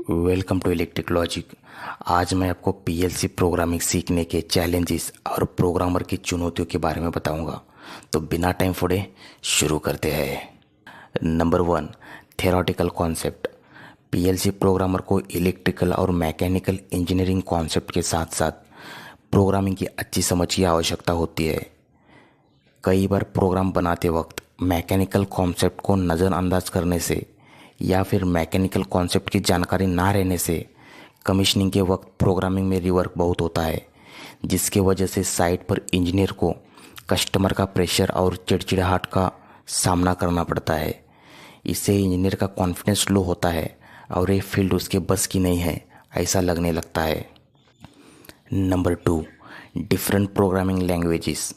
Welcome to electric logic. आज मैं आपको पीएलसी प्रोग्रामिंग सीखने के चैलेंजेस और प्रोग्रामर की चुनौतियों के बारे में बताऊंगा। तो बिना टाइम फोड़े शुरू करते हैं। Number 1, theoretical concept. PLC programmer को इलेक्ट्रिकल और मैकेनिकल इंजीनियरिंग कॉन्सेप्ट के साथ साथ प्रोग्रामिंग की अच्छी समझ की आवश्यकता होती है। कई बार प्रोग्राम बनाते वक्त मैकेनिकल कॉन्सेप्ट को नज़रअंदाज करने से या फिर मैकेनिकल कॉन्सेप्ट की जानकारी ना रहने से कमीशनिंग के वक्त प्रोग्रामिंग में रिवर्क बहुत होता है, जिसके वजह से साइट पर इंजीनियर को कस्टमर का प्रेशर और चिड़चिड़ाहट का सामना करना पड़ता है। इससे इंजीनियर का कॉन्फिडेंस लो होता है और ये फील्ड उसके बस की नहीं है ऐसा लगने लगता है। Number 2, different programming languages.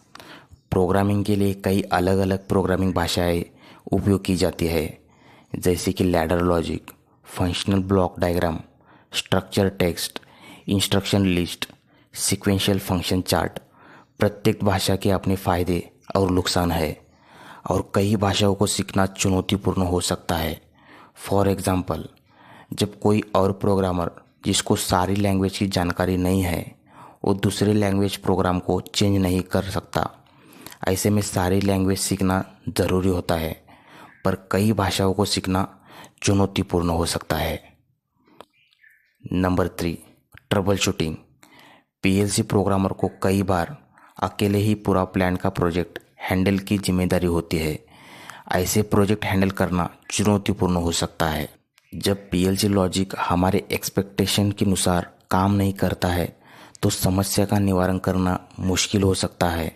Programming के लिए कई अलग अलग प्रोग्रामिंग भाषाएं उपयोग की जाती है, जैसे कि ladder logic, functional block diagram, structure text, instruction list, sequential function chart. प्रत्येक भाषा के अपने फ़ायदे और नुकसान है और कई भाषाओं को सीखना चुनौतीपूर्ण हो सकता है। फॉर एग्ज़ाम्पल, जब कोई और प्रोग्रामर जिसको सारी लैंग्वेज की जानकारी नहीं है वो दूसरे लैंग्वेज प्रोग्राम को चेंज नहीं कर सकता। ऐसे में सारी लैंग्वेज सीखना ज़रूरी होता है, पर कई भाषाओं को सीखना चुनौतीपूर्ण हो सकता है। Number 3, trouble shooting. PLC programmer को कई बार अकेले ही पूरा प्लान का प्रोजेक्ट हैंडल की जिम्मेदारी होती है। ऐसे प्रोजेक्ट हैंडल करना चुनौतीपूर्ण हो सकता है। जब पीएलसी लॉजिक हमारे एक्सपेक्टेशन के अनुसार काम नहीं करता है तो समस्या का निवारण करना मुश्किल हो सकता है।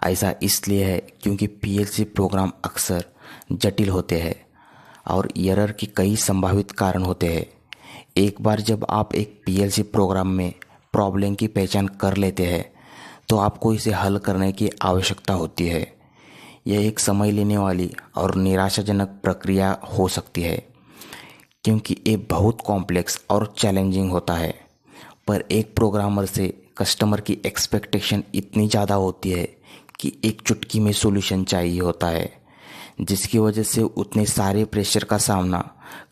ऐसा इसलिए है क्योंकि पीएलसी प्रोग्राम अक्सर जटिल होते हैं और एरर के कई संभावित कारण होते हैं। एक बार जब आप एक पीएलसी प्रोग्राम में प्रॉब्लम की पहचान कर लेते हैं तो आपको इसे हल करने की आवश्यकता होती है। यह एक समय लेने वाली और निराशाजनक प्रक्रिया हो सकती है क्योंकि ये बहुत कॉम्प्लेक्स और चैलेंजिंग होता है, पर एक प्रोग्रामर से कस्टमर की एक्सपेक्टेशन इतनी ज़्यादा होती है कि एक चुटकी में सॉल्यूशन चाहिए होता है, जिसकी वजह से उतने सारे प्रेशर का सामना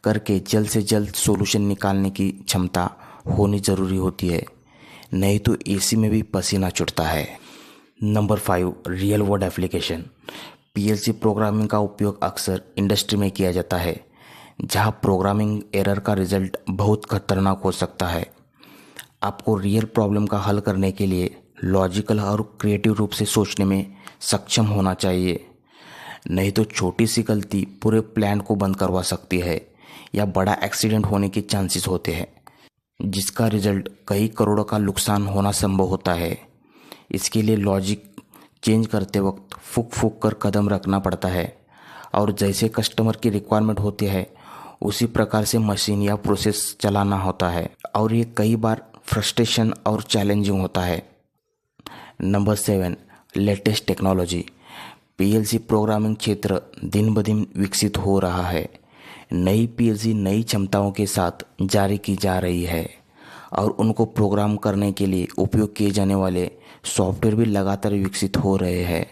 करके जल्द से जल्द सॉल्यूशन निकालने की क्षमता होनी ज़रूरी होती है, नहीं तो एसी में भी पसीना छूटता है। Number 5, real world application. PLC programming का उपयोग अक्सर इंडस्ट्री में किया जाता है, जहां प्रोग्रामिंग एरर का रिजल्ट बहुत खतरनाक हो सकता है। आपको रियल प्रॉब्लम का हल करने के लिए लॉजिकल और क्रिएटिव रूप से सोचने में सक्षम होना चाहिए, नहीं तो छोटी सी गलती पूरे प्लान को बंद करवा सकती है या बड़ा एक्सीडेंट होने के चांसेस होते हैं, जिसका रिजल्ट कई करोड़ों का नुकसान होना संभव होता है। इसके लिए लॉजिक चेंज करते वक्त फूक फूक कर कदम रखना पड़ता है और जैसे कस्टमर की रिक्वायरमेंट होती है उसी प्रकार से मशीन या प्रोसेस चलाना होता है और ये कई बार फ्रस्ट्रेशन और चैलेंजिंग होता है। Number 7, latest technology. PLC programming क्षेत्र दिन ब दिन विकसित हो रहा है। नई पीएलसी नई क्षमताओं के साथ जारी की जा रही है और उनको प्रोग्राम करने के लिए उपयोग किए जाने वाले सॉफ्टवेयर भी लगातार विकसित हो रहे हैं।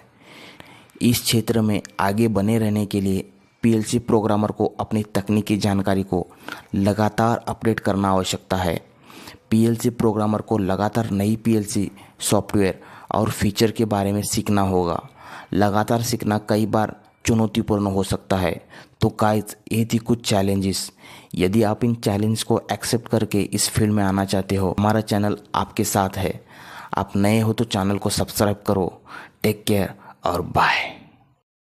इस क्षेत्र में आगे बने रहने के लिए पीएलसी प्रोग्रामर को अपनी तकनीकी जानकारी को लगातार अपडेट करना आवश्यकता है। पीएलसी प्रोग्रामर को लगातार नई पीएलसी सॉफ्टवेयर और फीचर के बारे में सीखना होगा। लगातार सीखना कई बार चुनौतीपूर्ण हो सकता है। तो गाइस, ये थी कुछ चैलेंजेस। यदि आप इन चैलेंज को एक्सेप्ट करके इस फील्ड में आना चाहते हो, हमारा चैनल आपके साथ है। आप नए हो तो चैनल को सब्सक्राइब करो। टेक केयर और बाय।